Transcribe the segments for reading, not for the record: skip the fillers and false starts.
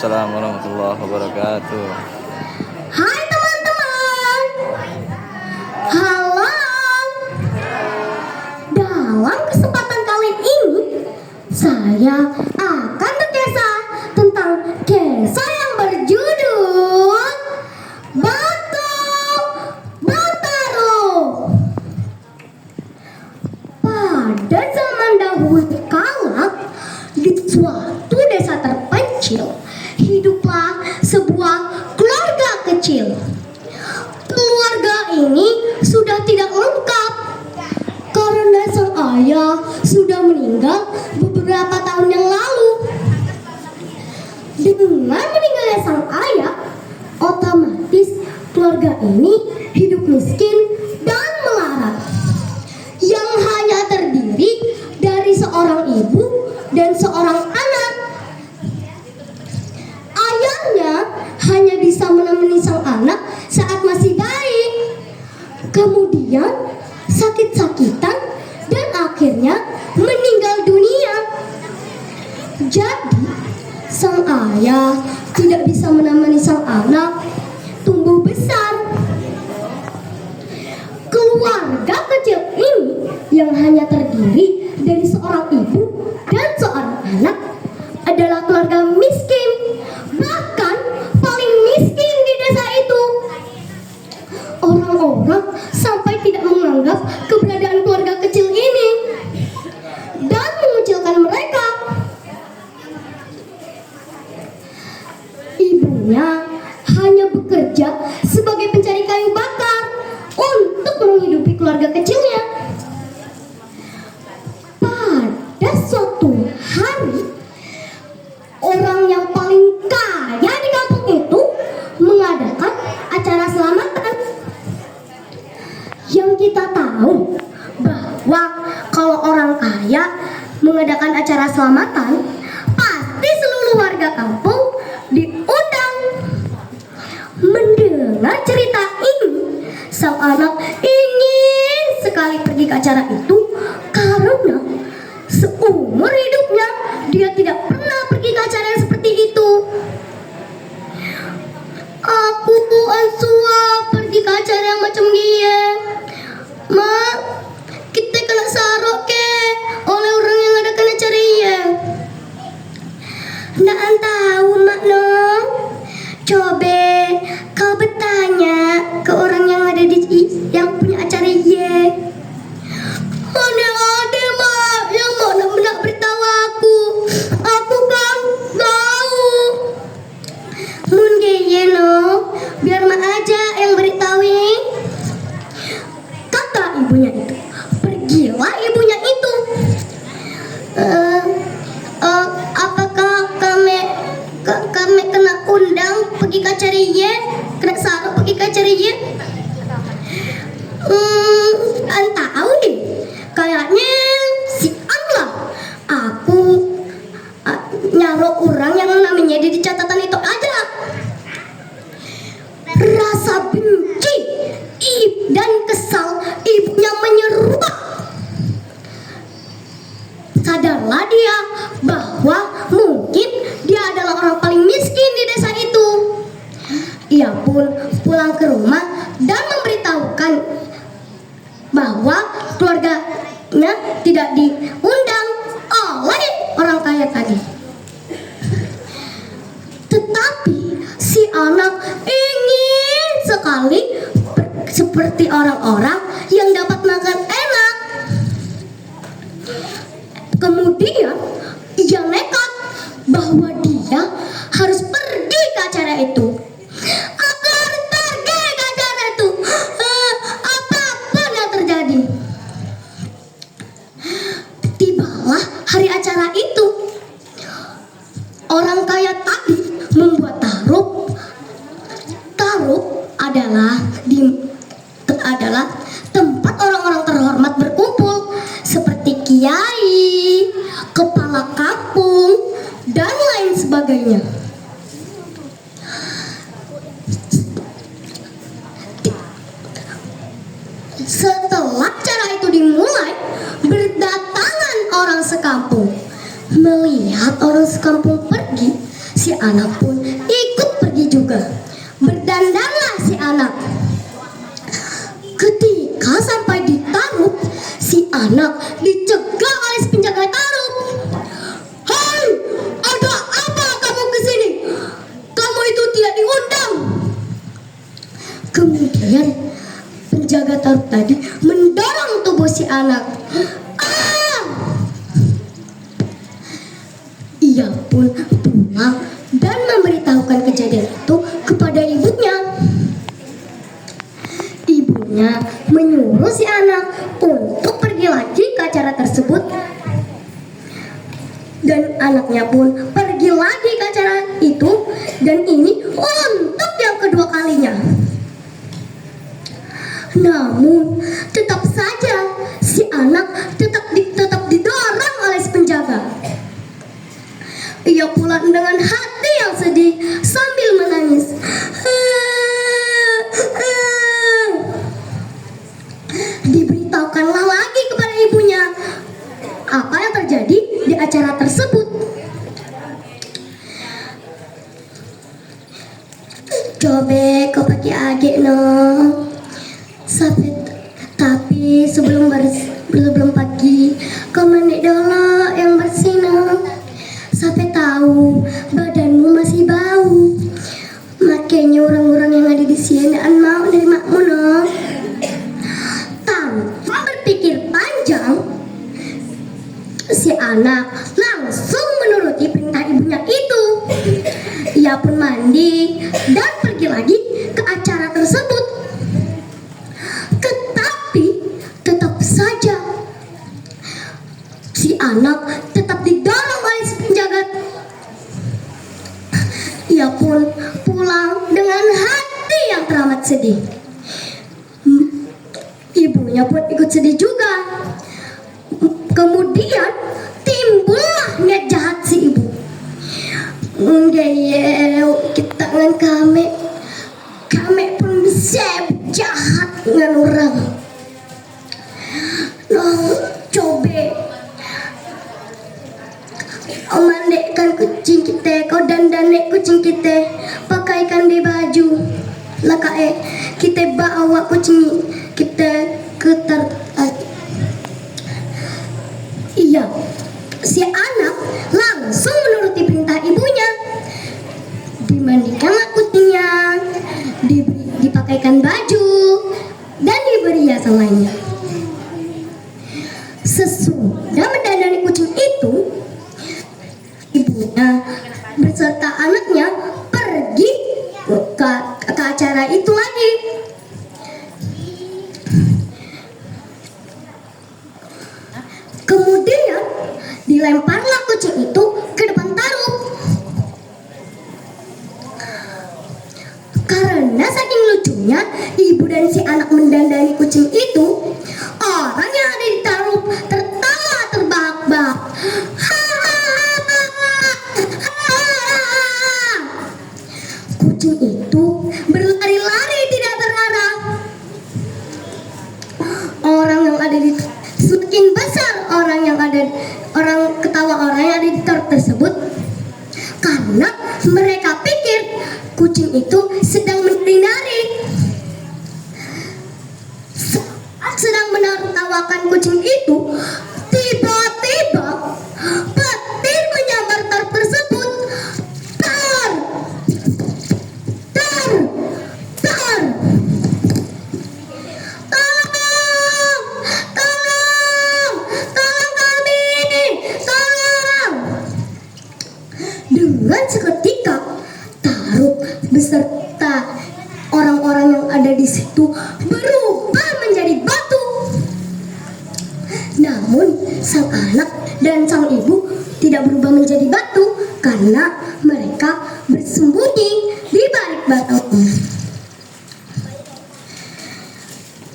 Waalaikumsalam warahmatullahi wabarakatuh. Hai teman-teman. Halo. Dalam kesempatan kali ini saya akan berkisah tentang kisah yang berjudul Batu Bataru. Pada zaman dahulu kala, di suatu desa terpencil, hiduplah sebuah keluarga kecil. Keluarga ini sudah tidak lengkap karena sang ayah sudah meninggal beberapa tahun yang lalu. Dengan meninggalnya sang ayah, otomatis keluarga ini hidup miskin dan melarat, yang hanya terdiri dari seorang ibu dan seorang anak. Ayahnya hanya bisa menemani sang anak saat masih bayi, kemudian sakit-sakitan dan akhirnya meninggal dunia. Jadi sang ayah tidak bisa menemani sang anak tumbuh besar. Keluarga kecil ini yang hanya terdiri dari seorang ibu dan seorang anak adalah keluarga miskin, bahkan paling miskin di desa itu. Orang-orang sampai tidak menganggap keberadaan keluarga kecil ini dan mengucilkan mereka. Ibunya hanya bekerja sebagai pencari kayu bakar untuk menghidupi keluarga kecilnya. Pada suatu hari, orang yang paling kaya di kampung itu mengadakan acara selamatan. Yang kita tahu bahwa kalau orang kaya mengadakan acara selamatan, pasti seluruh warga kampung diundang. Mendengar cerita ini, sang anak ingin sekali pergi ke acara itu karena seumur hidupnya dia tidak pernah pergi ke acara yang seperti itu. Aku ansua pergi ke acara yang macam dia. Ma, kita kena sarok ke oleh orang yang adakan acara iya. Nggak tahu mak no. Coba kau bertanya ke orang yang ada di yang punya acara iya. Ada mak yang mau nak beritahu aku. Aku kan tahu. Mungkin ya no, biar mak aja yang beritahu. Kata ibunya itu. Pergilah ibunya itu. Apakah kami kena undang pergi ke acara ye? Kena sarup pergi ke acara ye? Tahu deh. Kayaknya si Allah. Aku nyarok orang yang namanya di catatan itu aja. Rasa benci dan kesal ibunya menyeruak. Sadarlah dia bahwa mungkin dia adalah orang paling miskin di desa itu. Ia pun pulang ke rumah dan memberitahukan bahwa keluarganya tidak diundang oleh orang kaya tadi. Tetapi si anak ingin sekali seperti orang-orang yang dapat makan enak. Kemudian ia nekat bahwa dia harus pergi ke acara itu. Aku harus pergi ke acara itu, apapun yang terjadi. Tibalah hari acara itu. Orang kaya tadi membuat tarup. Tarup adalah tempat orang-orang terhormat berkumpul seperti kiai, kepala kampung, dan lain sebagainya. Setelah acara itu dimulai, berdatangan orang sekampung. Melihat orang sekampung pergi, si anak pun anak dicegah oleh si penjaga tarup. "Hai, ada apa kamu ke sini? Kamu itu tidak diundang." Kemudian penjaga tarup tadi mendorong tubuh si anak. "Ah!" Ia pun pulang dan memberitahukan kejadian itu kepada ibunya. Ibunya menyuruh si anak untuk pergi lagi ke acara tersebut, dan anaknya pun pergi lagi ke acara itu, dan ini untuk yang kedua kalinya. Namun tetap saja si anak tetap didorong oleh si penjaga. Ia pulang dengan hati yang sedih sambil menangis. Diberitahukanlah lagi kepada ibunya apa yang terjadi di acara tersebut. "Coba kau pakai adik no. Tapi sebelum pagi kau mandi dulu yang bersih no. Sampai tahu badanmu masih bau. Makanya orang-orang yang ada di sini mau dari makmu no." Tanpa berpikir panjang, si anak langsung menuruti perintah ibunya itu. Ia pun mandi dan pergi lagi ke acara tersebut. Tetapi tetap saja si anak tetap didorong oleh si penjaga. Ia pun pulang dengan hati yang teramat sedih. Ibunya pun ikut sedih juga. Kemudian timbullah niat jahat si ibu. Kita dengan kami pun bisa jahat dengan orang. Coba mandikan kucing kita, kau dandanek kucing kita, pakaikan di baju. Lakae kita bawa kucing kita ke Iya, si anak langsung menuruti perintah ibunya. Dimandikanlah kucingnya, dipakaikan baju, dan diberi hiasan lainnya. Sesudah mendandani kucing itu, ibunya beserta anaknya pergi ke acara itu lagi. Kemudian dilemparlah kucing itu ke depan tarup. Karena saking lucunya ibu dan si anak mendandani kucing itu, orang yang ada di tarup tertawa terbahak-bahak. Kucing itu berlari-lari tidak terarah. Orang yang ada di semakin besar orang ketawa orang yang ada di tarup tersebut, karena mereka pikir kucing itu sedang menari. Sedang menertawakan kucing itu, tiba-tiba petir menyambar tarup tersebut. Tar! Dengan seketika tarup beserta orang-orang yang ada di situ berubah menjadi batu. Namun sang anak dan sang ibu tidak berubah menjadi batu karena mereka bersembunyi di balik batu.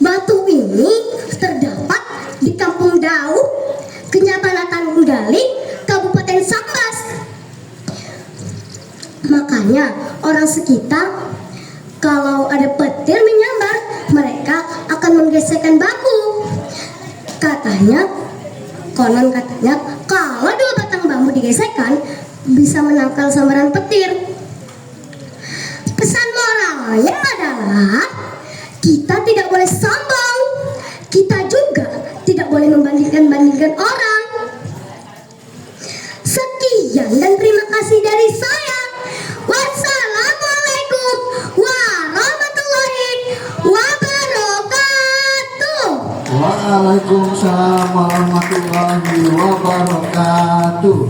Batu ini terdapat di Kampung Dau, Kecamatan Galing, Kabupaten Sambas. Makanya orang sekitar kalau ada petir menyambar, mereka akan menggeserkan bambu. Konon katanya kalau dua batang bambu digesekkan bisa menangkal sambaran petir. Pesan moralnya adalah kita tidak boleh sombong, kita juga tidak boleh membandingkan kebaikan orang. Sekian dan terima kasih dari saya. Wassalamualaikum warahmatullahi wabarakatuh. Waalaikumsalam warahmatullahi wabarakatuh.